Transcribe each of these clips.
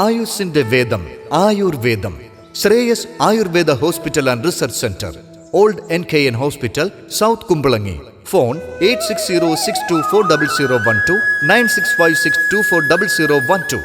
ആയുസിന്റെ വേദം ആയുർവേദം. Shreyas Ayurveda hospital and research centre, old NKN hospital, south Kumbalangi. Phone 8606240012 9656240012.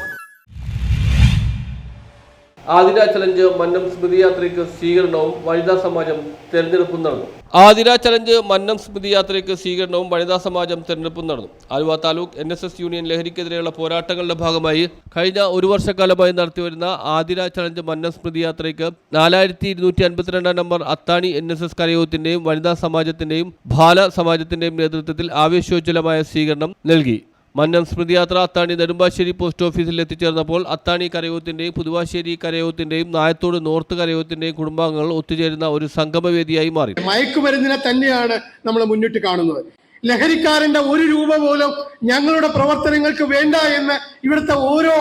Athira challenge Mannam സ്മൃതി യാത്രയ്ക്ക് സ്വീകരണവും വനിതാ സമാജം തെരഞ്ഞെടുപ്പും നടന്നു. ആതിര ചലഞ്ച് മന്നം സ്മൃതി യാത്രയ്ക്ക് സ്വീകരണവും വനിതാ സമാജം തെരഞ്ഞെടുപ്പും നടന്നു. ആലുവ താലൂക്ക് NSS യൂണിയൻ ലഹരിക്കെതിരെയുള്ള പോരാട്ടങ്ങളുടെ ഭാഗമായി കഴിഞ്ഞ ഒരു വർഷക്കാലമായി നടത്തിവരുന്ന ആതിര ചലഞ്ച് മന്നം സ്മൃതി യാത്രയ്ക്ക് 4252 നമ്പർ അത്താണി NSS കരയോഗത്തിന്റെയും വനിതാ സമാജത്തിന്റെയും ബാല സമാജത്തിന്റെയും നേതൃത്വത്തിൽ ആവേശോജ്വലമായ സ്വീകരണം നൽകി. മന്നം സ്മൃതിയാത്ര അത്താണി നെടുമ്പാശ്ശേരി പോസ്റ്റ് ഓഫീസിൽ എത്തിച്ചേർന്നപ്പോൾ അത്താണി കരയോഗത്തിന്റെയും പുതുവാശ്ശേരി കരയോഗത്തിന്റെയും നായത്തോട് നോർത്ത് കരയോഗത്തിന്റെയും കുടുംബാംഗങ്ങൾ ഒത്തുചേരുന്ന ഒരു സംഗമവേദിയായി മാറി. മയക്കുമരുന്നിനെ തന്നെയാണ് നമ്മൾ മുന്നിട്ട് കാണുന്നത്. ലഹരിക്കാരന്റെ ഒരു രൂപ പോലും ഞങ്ങളുടെ പ്രവർത്തനങ്ങൾക്ക് വേണ്ട എന്ന് ഇവിടുത്തെ ഓരോ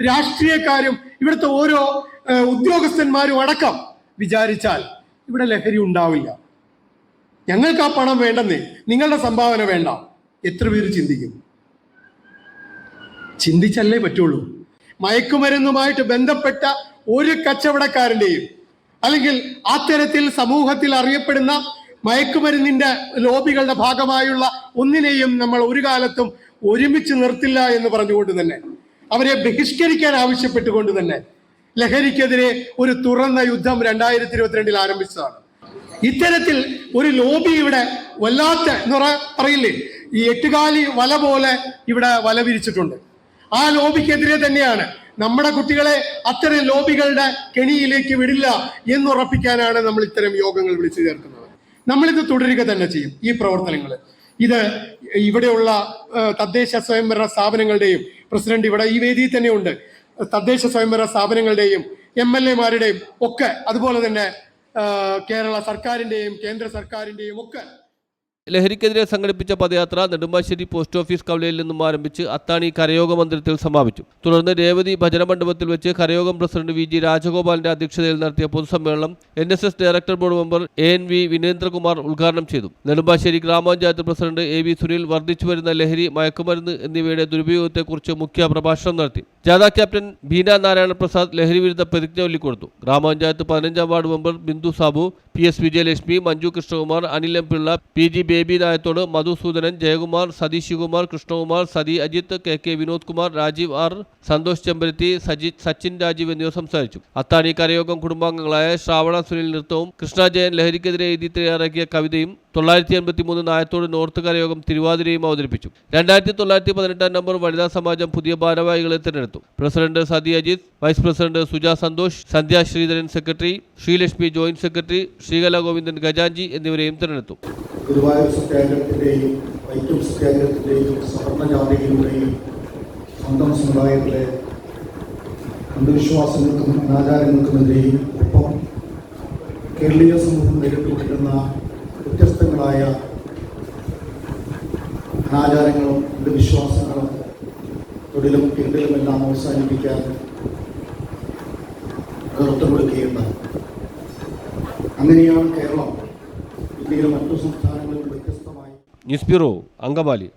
രാഷ്ട്രീയക്കാരും ഇവിടുത്തെ ഓരോ ഉദ്യോഗസ്ഥന്മാരും അടക്കം വിചാരിച്ചാൽ ഇവിടെ ലഹരി ഉണ്ടാവില്ല. ഞങ്ങൾക്ക് ആ പണം വേണ്ടെന്നേ, നിങ്ങളുടെ സംഭാവന വേണ്ട. എത്ര പേര് ചിന്തിക്കും? ചിന്തിച്ചല്ലേ പറ്റുള്ളൂ. മയക്കുമരുന്നുമായിട്ട് ബന്ധപ്പെട്ട ഒരു കച്ചവടക്കാരൻ്റെയും അല്ലെങ്കിൽ അത്തരത്തിൽ സമൂഹത്തിൽ അറിയപ്പെടുന്ന മയക്കുമരുന്നിന്റെ ലോബികളുടെ ഭാഗമായുള്ള ഒന്നിനെയും നമ്മൾ ഒരു കാലത്തും ഒരുമിച്ച് നിർത്തില്ല എന്ന് പറഞ്ഞുകൊണ്ട് തന്നെ, അവരെ ബഹിഷ്കരിക്കാൻ ആവശ്യപ്പെട്ടുകൊണ്ട് തന്നെ ലഹരിക്കെതിരെ ഒരു തുറന്ന യുദ്ധം 2022 ആരംഭിച്ചതാണ്. ഇത്തരത്തിൽ ഒരു ലോബി ഇവിടെ വല്ലാത്ത എന്ന് പറയില്ലേ, ഈ എട്ടുകാലി വല പോലെ ഇവിടെ വല വിരിച്ചിട്ടുണ്ട്. ആ ലോബിക്കെതിരെ തന്നെയാണ് നമ്മുടെ കുട്ടികളെ അത്തരം ലോബികളുടെ കെണിയിലേക്ക് വിടില്ല എന്നുറപ്പിക്കാനാണ് നമ്മൾ ഇത്തരം യോഗങ്ങൾ വിളിച്ചു ചേർക്കുന്നത്. നമ്മളിത് തുടരുക തന്നെ ചെയ്യും. ഈ പ്രവർത്തനങ്ങൾ ഇത് ഇവിടെയുള്ള തദ്ദേശ സ്വയംഭരണ സ്ഥാപനങ്ങളുടെയും പ്രസിഡന്റ് ഇവിടെ ഈ വേദിയിൽ തന്നെയുണ്ട്. തദ്ദേശ സ്വയംഭരണ സ്ഥാപനങ്ങളുടെയും MLA-മാരുടെയും ഒക്കെ, അതുപോലെ തന്നെ കേരള സർക്കാരിന്റെയും കേന്ദ്ര സർക്കാരിന്റെയും ഒക്കെ ലഹരിക്കെതിരെ സംഘടിപ്പിച്ച പദയാത്ര നെടുമ്പാശ്ശേരി പോസ്റ്റ് ഓഫീസ് കവലയിൽ നിന്നും ആരംഭിച്ച് അത്താണി കരയോഗ മന്ദിരത്തിൽ സമാപിച്ചു. തുടർന്ന് രേവതി ഭജന മണ്ഡപത്തിൽ വെച്ച് കരയോഗം പ്രസിഡന്റ് VG രാജഗോപാലിന്റെ അധ്യക്ഷതയിൽ നടത്തിയ പൊതുസമ്മേളനം NSS director board member ANV വിനേന്ദ്രകുമാർ ഉദ്ഘാടനം ചെയ്തു. നെടുമ്പാശ്ശേരി ഗ്രാമപഞ്ചായത്ത് പ്രസിഡന്റ് AV സുനിൽ വർദ്ധിച്ചു വരുന്ന ലഹരി, മയക്കുമരുന്ന് എന്നിവയുടെ ദുരുപയോഗത്തെക്കുറിച്ച് മുഖ്യ പ്രഭാഷണം നടത്തി. ജാഥ ക്യാപ്റ്റൻ ബീന നാരായണ പ്രസാദ് ലഹരി വിരുദ്ധ പ്രതിജ്ഞ ചൊല്ലിക്കൊടുത്തു. ഗ്രാമപഞ്ചായത്ത് 15-ാം ward member Bindu Sabu, PS Vijayalakshmi, Manju Krishnakumar, Anil M Pillai, PG Baby Nayathode, Madhusoodanan, Jayakumar, Satheesh Kumar, Krishnakumar, Sathi Ajith, KK Vinod Kumar, Rajeev R, Santhosh Chembarathi, Sachin Rajeev എന്നിവർ സംസാരിച്ചു. അത്താണി കരയോഗം കുടുംബാംഗങ്ങളായ ശ്രാവണ സുനിൽ നൃത്തവും, കൃഷ്ണ ജയൻ ലഹരിക്കെതിരെ എഴുതി തയ്യാറാക്കിയ കവിതയും, 983 നായത്തോട് നോർത്ത് കരയോഗം തിരുവാതിരയും അവതരിപ്പിച്ചു. 2918 നമ്പർ വനിതാ സമാജം പുതിയ ഭാരവാഹികളെ തിരഞ്ഞെടുത്തു. President Sathi Ajith, vice president Suja Santhosh, Sandhya Sreedharan secretary, Sreelakshmi joint secretary, Sreekala Govindan ഖജാൻജി എന്നിവരെയും തിരഞ്ഞെടുത്തു. ഗുരുവായൂർ സത്യാഗ്രഹത്തിൻ്റെയും വൈക്കം സത്യാഗ്രഹത്തിൻ്റെയും സവർണ ജാതികളുടെയും സ്വന്തം സമുദായത്തിലെ അന്ധവിശ്വാസങ്ങൾക്കും അനാചാരങ്ങൾക്കുമെതിരെയും ഒപ്പം കേരളീയ സമൂഹം നേരിട്ടുകൊണ്ടിരുന്ന വ്യത്യസ്തങ്ങളായ അനാചാരങ്ങളും അന്ധവിശ്വാസങ്ങളും തൊഴിലും എല്ലാം അവസാനിപ്പിക്കാൻ നേതൃത്വം കൊടുക്കുകയുണ്ടായി. അങ്ങനെയാണ് കേരളം ഇന്ത്യയിലെ മറ്റു സംസ്ഥാനങ്ങളിൽ വ്യത്യസ്തമായി. News bureau, Angamaly.